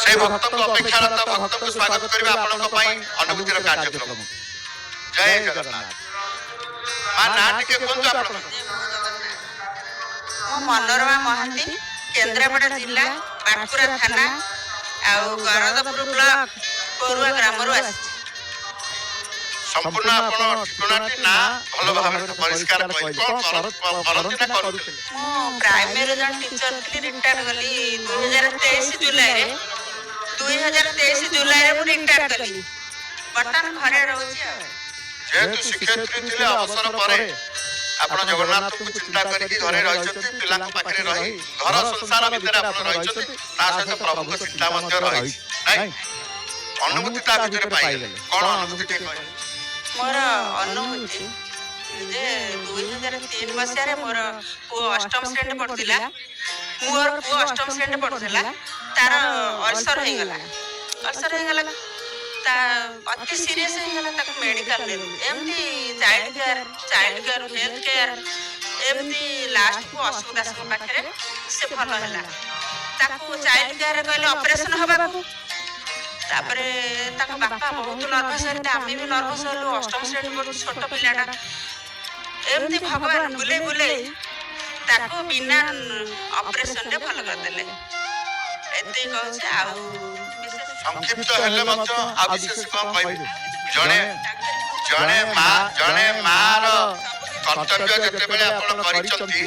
से भक्त को अपेक्षारत भक्त को स्वागत करबे आपनक पई अनुभूतिर कार्यक्रम। जय जगन्नाथ। मा नाट के कोन आपन मनोरमा महांती केन्द्रापड़ा जिला पाटकुरा थाना आउ गरदपुर ब्लॉक कोरुआ ग्राम रु आसी संपूर्ण आपन ठिकानाटी ना भलो भाबरे परिष्कार कहि कोन करत ना करूते मो प्राइमरी जन टीचर थी रिटायर गली 2023 जुलाई रे 2023 जुलाई रे मु रिटायर गली बर्तन घरे रहउछि। जेतु शिक्षयित्री थिले अवसर परे आपण जगन्नाथ को चिंता करके घरे रहिछथि पिला को पाखरे रही घर संसार भीतर आपण रहिछथि ता सहित प्रभु को चिंता मध्य रही नै अनुभूति ता भीतर पाइले कोन अनुभूति ते कहि मोर अनुभूति जे 2003 मसिया रे मोर पुओ अष्टम श्रेणी पढुतिला मोर पुओ अष्टम श्रेणी पढुतिला तार अल्सर हे गला ता अति सीरियस हे गला ताक मेडिकल ले एमती चाइल्ड केयर हेल्थ केयर एमती लास्ट को असुविधा सब पाखरे से भलो हला ताको चाइल्ड केयर कहले ऑपरेशन हबा को तापरे ताक बापा बहुत नर्वस है आमी भी नर्वस हलो अष्टम श्रेणी में छोट पिलाटा एमती भगवान बुले ताको बिना ऑपरेशन रे भलो कर देले एते कहू छै आ संक्षिप्त हेले मत आ विशेष को कहबे जणे मार कर्तव्य जते बेले आपण करिसंती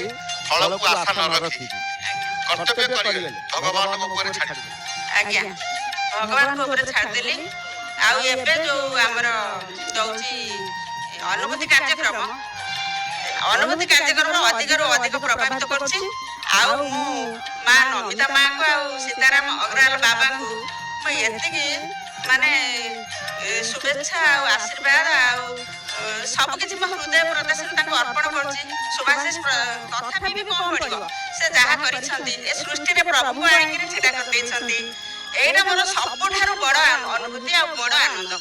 फल को आशा न रखी कर्तव्य करिले भगवान को ऊपर छाड़ आज्ञा भगवान को ऊपर छाड़ देली आ एबे जो हमर दउची अनुभूति कार्यक्रम अधिक रो अधिक प्रभावित करछि आ मु मां नमिता मां को आ सीताराम अग्रवाल बाबा को मैं एति कि माने शुभेच्छा आ आशीर्वाद आ सब किछि म हृदय प्रदर्शन ताको अर्पण करछि सुभाषिष तथापि भी कोन पड़िबो से जहा करिसंती ए सृष्टि रे प्रभु आइ कि छिटा कर दैसंती एटा मोर सबठारु बड़ अनुभूति आ बड़ आनंद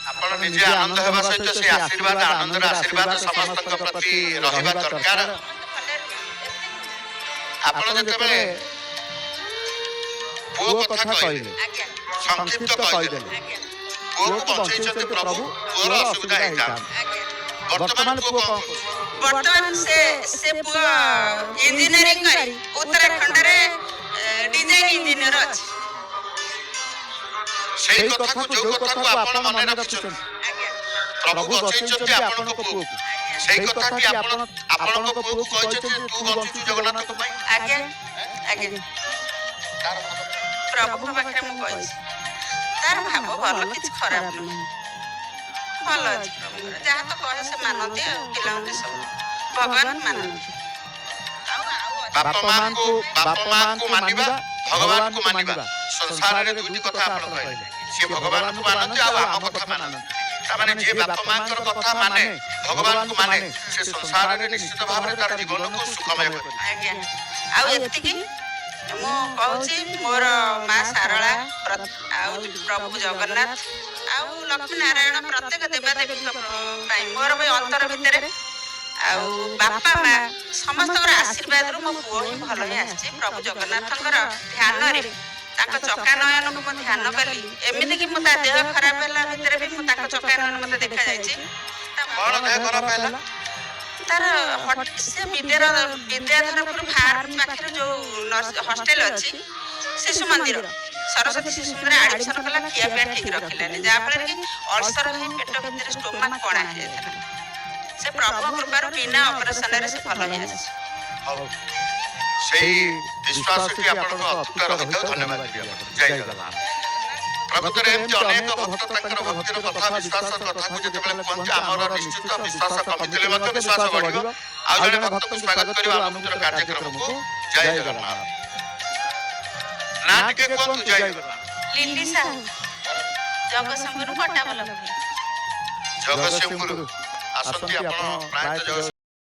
आपण निजे आनंद हेबा सहित से आशीर्वाद आनंद आशीर्वाद समस्त प्रति रहिबा दरकार। आपण जते बेले पुओ कथा कहिले संक्षिप्त कहिदेले पुओ को बचैछते प्रभु पुओर असुविधा हेता वर्तमान से पुओ इंजीनियरिंग करी उत्तराखंड रे डिजाइन इंजीनियर अछि सेही कथा को जो कथा को आपण मने रखछन प्रभु बचैछते आपण को पुओ सेही कथा कि आपण को पुओ को कहछन तू बचछु जगन्नाथ भाई आगे प्रभु पाखे मु कहछि तार भाव भलो किछ खराब नहीं भलो अछि जहा तो कहे से मानती पिलांते सब भगवान मानती बापा मां को मानिबा भगवान को मानिबा संसार रे दुटी कथा आपण कहले से भगवान को मानते आ हम कथा मानते ता माने जे बापा मां कर कथा माने भगवान को माने से संसार रे निश्चित भाव रे तार जीवन को सुखमय करे आज्ञा आ एति कि मु कहूची मोर मां सारला आ प्रभु जगन्नाथ आ लक्ष्मी नारायण प्रत्येक देवदेवी मोर भी अंतर भितर आ बापा मां समस्त आशीर्वाद रु मो पुओ ही भलो ही आछि प्रभु जगन्नाथंकर ध्यान रे ताको चका नयन को म ध्यान कली एमिति कि म ता देह खराब होला भितर भी म ताको चका नयन मते देखा जायछि कोन देह खराब होला तार से विद्याधरपुर फार्म पाखरे जो हॉस्टल अछि शिशु मंदिर सरस्वती शिशु मंदिर एडमिशन कला किया पे ठीक रखलेनी जा फले कि अल्सर है पेट भीतर स्टोमक कोणा है से प्रभु कृपा बिना ऑपरेशन रे से भलो है सेही विश्वास की आपण को अतुट रहितो धन्यवाद दिया जय जगन्नाथ। प्रभुतरे अनेक भक्त तंकर भक्तिर कथा विश्वास कथा को जते बेले पहुंचे हमर निश्चित विश्वास कमितिले मते विश्वास बढ़िबो आ जने भक्त को स्वागत करियो अनुमोदन कार्यक्रम को जय जगन्नाथ। नाट के कोन जय जगन्नाथ लिली सा जगतसिंहपुर पट्टा बोल जगतसिंहपुर आसंती आपण प्रायत